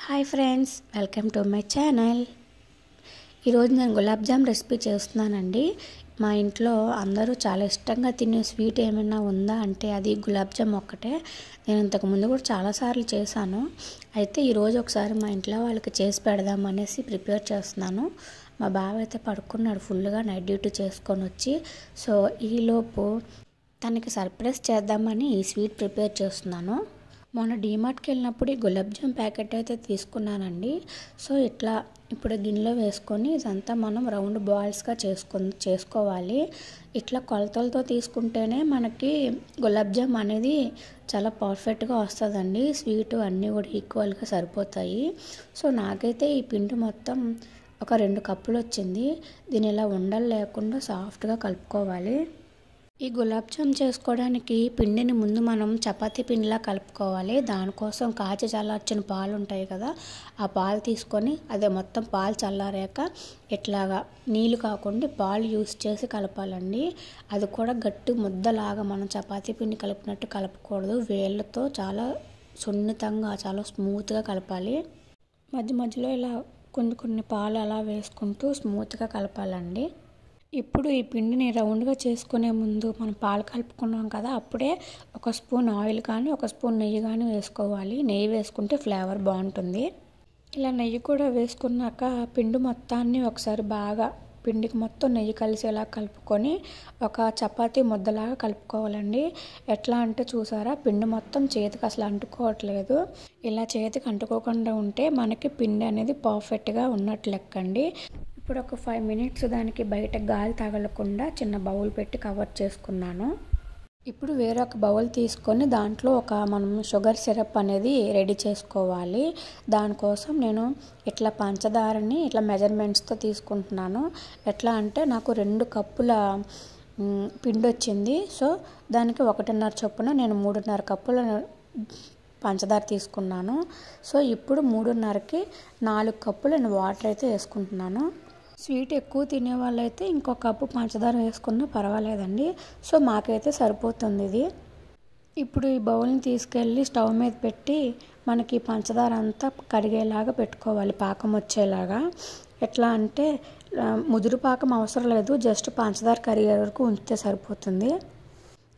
Hi friends, welcome to my channel. ఈరోజు నేను gulab jam recipe చేస్తున్నానండి. మా ఇంట్లో అందరూ చాలా ఇష్టంగా తినే స్వీట్ ఏమైనా ఉందా అంటే అది గులాబ్ జామ్ ఒక్కటే. నేను ఇంతకుముందు కూడా చాలాసార్లు చేశాను. అయితే ఈరోజు ఒకసారి మా ఇంట్లో వాళ్ళకి చేసి పెడదాం అనేసి ప్రిపేర్ చేస్తున్నాను. మా బావ అయితే పడుకున్నాడు ఫుల్గా, నైట్ డ్యూటీ చేసుకొని వచ్చి. సో ఈలోపు తనకి సర్ప్రైజ్ చేద్దామని ఈ స్వీట్ ప్రిపేర్ చేస్తున్నాను. మొన్న డీమార్ట్కి వెళ్ళినప్పుడు ఈ గులాబ్ జామ్ ప్యాకెట్ అయితే తీసుకున్నానండి. సో ఇట్లా ఇప్పుడు గిన్నెలో వేసుకొని ఇదంతా మనం రౌండ్ బాల్స్గా చేసుకోవాలి. ఇట్లా కొలతలతో తీసుకుంటేనే మనకి గులాబ్ జామ్ అనేది చాలా పర్ఫెక్ట్గా వస్తుందండి. స్వీటు అన్నీ కూడా ఈక్వల్గా సరిపోతాయి. సో నాకైతే ఈ పిండి మొత్తం ఒక 2 కప్పులు వచ్చింది. దీని ఇలా ఉండలు లేకుండా సాఫ్ట్గా కలుపుకోవాలి. ఈ గులాబ్ జామ్ చేసుకోవడానికి పిండిని ముందు మనం చపాతీ పిండిలా కలుపుకోవాలి. దానికోసం కాచి చల్లార్చిన పాలు ఉంటాయి కదా, ఆ పాలు తీసుకొని అదే మొత్తం పాలు చల్లారాక ఇట్లాగా నీళ్ళు కాకుండా పాలు యూస్ చేసి కలపాలండి. అది కూడా గట్టి ముద్దలాగా మనం చపాతీ పిండి కలిపినట్టు కలపకూడదు. వేళ్ళతో చాలా సున్నితంగా చాలా స్మూత్గా కలపాలి. మధ్య మధ్యలో ఇలా కొన్ని పాలు అలా వేసుకుంటూ స్మూత్గా కలపాలండి. ఇప్పుడు ఈ పిండిని రౌండ్గా చేసుకునే ముందు మనం పాలు కలుపుకున్నాం కదా, అప్పుడే 1 స్పూన్ ఆయిల్ కానీ 1 స్పూన్ నెయ్యి కానీ వేసుకోవాలి. నెయ్యి వేసుకుంటే ఫ్లేవర్ బాగుంటుంది. ఇలా నెయ్యి కూడా వేసుకున్నాక పిండి మొత్తాన్ని ఒకసారి బాగా పిండికి మొత్తం నెయ్యి కలిసేలా కలుపుకొని ఒక చపాతీ ముద్దలాగా కలుపుకోవాలండి. ఎట్లా అంటే చూసారా, పిండి మొత్తం చేతికి అసలు అంటుకోవట్లేదు. ఇలా చేతికి అంటుకోకుండా ఉంటే మనకి పిండి అనేది పర్ఫెక్ట్గా ఉన్నట్లు లెక్కండి. ఇప్పుడు ఒక 5 మినిట్స్ దానికి బయట గాలి తగలకుండా చిన్న బౌల్ పెట్టి కవర్ చేసుకున్నాను. ఇప్పుడు వేరొక బౌల్ తీసుకొని దాంట్లో మనం షుగర్ సిరప్ అనేది రెడీ చేసుకోవాలి. దానికోసం నేను ఇట్లా పంచదారని ఇట్లా మెజర్మెంట్స్తో తీసుకుంటున్నాను. ఎట్లా అంటే నాకు 2 కప్పుల పిండి వచ్చింది. సో దానికి 1.5 చొప్పున నేను 3.5 కప్పుల పంచదార తీసుకున్నాను. సో ఇప్పుడు 3.5కి 4 కప్పులు నేను వాటర్ అయితే వేసుకుంటున్నాను. స్వీట్ ఎక్కువ తినే వాళ్ళైతే ఇంకో కప్పు పంచదార వేసుకున్నా పర్వాలేదండి. సో మాకైతే సరిపోతుంది ఇది. ఇప్పుడు ఈ బౌల్ని తీసుకెళ్ళి స్టవ్ మీద పెట్టి మనకి పంచదార అంతా కరిగేలాగా పెట్టుకోవాలి, పాకం వచ్చేలాగా. ఎట్లా అంటే ముదురు పాకం అవసరం లేదు, జస్ట్ పంచదార కరిగే వరకు ఉంచితే సరిపోతుంది.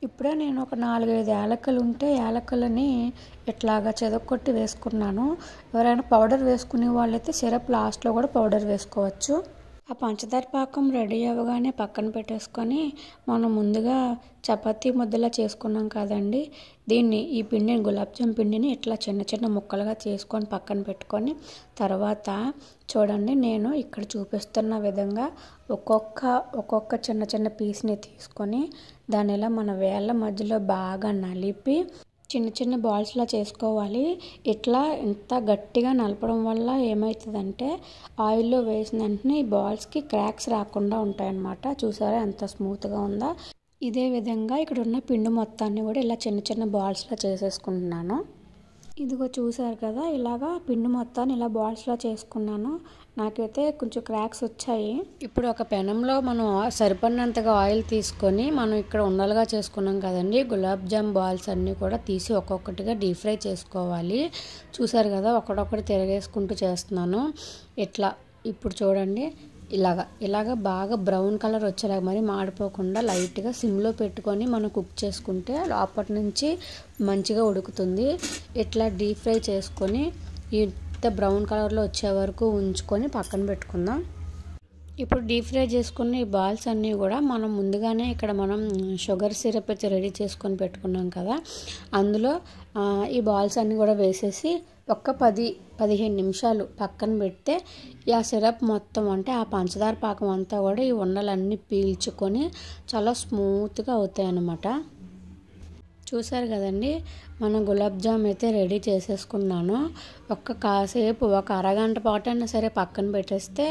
ఇప్పుడే నేను ఒక 4-5 యాలకులు ఉంటే యాలకులని ఇట్లాగా చెదకొట్టి వేసుకున్నాను. ఎవరైనా పౌడర్ వేసుకునే వాళ్ళైతే సిరప్ లాస్ట్లో కూడా పౌడర్ వేసుకోవచ్చు. ఆ పంచదార పాకం రెడీ అవ్వగానే పక్కన పెట్టేసుకొని మనం ముందుగా చపాతీ ముద్దలా చేసుకున్నాం కదండి, ఈ పిండిని గులాబ్ జామ్ పిండిని ఇట్లా చిన్న చిన్న ముక్కలుగా చేసుకొని పక్కన పెట్టుకొని తర్వాత చూడండి, నేను ఇక్కడ చూపిస్తున్న విధంగా ఒక్కొక్క చిన్న చిన్న పీస్ని తీసుకొని దాని ఇలా మన వేళ్ళ మధ్యలో బాగా నలిపి చిన్న చిన్న బాల్స్లా చేసుకోవాలి. ఇట్లా ఇంత గట్టిగా నలపడం వల్ల ఏమవుతుందంటే ఆయిల్లో వేసిన వెంటనే ఈ బాల్స్కి క్రాక్స్ రాకుండా ఉంటాయన్నమాట. చూసారా ఎంత స్మూత్గా ఉందో. ఇదే విధంగా ఇక్కడ ఉన్న పిండి మొత్తాన్ని కూడా ఇలా చిన్న చిన్న బాల్స్లా చేసేసుకుంటున్నాను. ఇదిగో చూసారు కదా, ఇలాగా పిండి మొత్తాన్ని ఇలా బాల్స్లా చేసుకున్నాను. నాకైతే కొంచెం క్రాక్స్ వచ్చాయి. ఇప్పుడు ఒక పెనంలో మనం సరిపడినంతగా ఆయిల్ తీసుకొని మనం ఇక్కడ ఉండలుగా చేసుకున్నాం కదండి, గులాబ్ జామ్ బాల్స్ అన్నీ కూడా తీసి ఒక్కొక్కటిగా డీప్ ఫ్రై చేసుకోవాలి. చూసారు కదా, ఒకటొకటి తిరగేసుకుంటూ చేస్తున్నాను ఇట్లా. ఇప్పుడు చూడండి, ఇలాగ బాగా బ్రౌన్ కలర్ వచ్చేలాగా, మరి మాడిపోకుండా లైట్గా సిమ్లో పెట్టుకొని మనం కుక్ చేసుకుంటే లోపటి నుంచి మంచిగా ఉడుకుతుంది. ఇట్లా డీప్ ఫ్రై చేసుకొని ఇంత బ్రౌన్ కలర్లో వచ్చే వరకు ఉంచుకొని పక్కన పెట్టుకుందాం. ఇప్పుడు డీప్ ఫ్రై చేసుకున్న ఈ బాల్స్ అన్నీ కూడా మనం ముందుగానే ఇక్కడ మనం షుగర్ సిరప్ అయితే రెడీ చేసుకొని పెట్టుకున్నాం కదా, అందులో ఈ బాల్స్ అన్నీ కూడా వేసేసి ఒక 10-15 నిమిషాలు పక్కన పెడితే ఆ సిరప్ మొత్తం అంటే ఆ పంచదార పాకం అంతా కూడా ఈ ఉండలన్నీ పీల్చుకొని చాలా స్మూత్గా అవుతాయి అన్నమాట. చూసారు కదండి, మనం గులాబ్ జామ్ అయితే రెడీ చేసేసుకున్నాను. కాసేపు ఒక అరగంట పాటు అయినా సరే పక్కన పెట్టేస్తే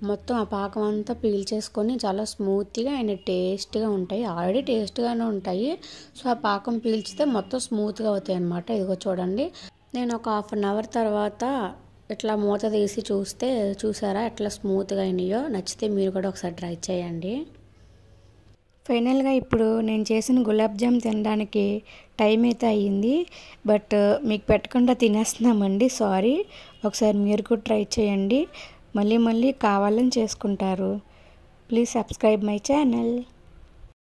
మొత్తం ఆ పాకం అంతా పీల్చేసుకొని చాలా స్మూత్గా అండ్ టేస్ట్గా ఉంటాయి. ఆల్రెడీ టేస్ట్గానే ఉంటాయి. సో ఆ పాకం పీల్చితే మొత్తం స్మూత్గా అవుతాయి అన్నమాట. ఇదిగో చూడండి, నేను ఒక 1/2 అవర్ తర్వాత ఇట్లా మూత తీసి చూసారా ఎట్లా స్మూత్గా అయినాయో. నచ్చితే మీరు కూడా ఒకసారి ట్రై చేయండి. ఫైనల్గా ఇప్పుడు నేను చేసిన గులాబ్ జామ్ తినడానికి టైం అయితే అయ్యింది. బట్ మీకు పెట్టకుండా తినేస్తున్నామండి, సారీ. ఒకసారి మీరు కూడా ట్రై చేయండి, మళ్ళీ మళ్ళీ కావాలని చేసుకుంటారు. Please subscribe my channel.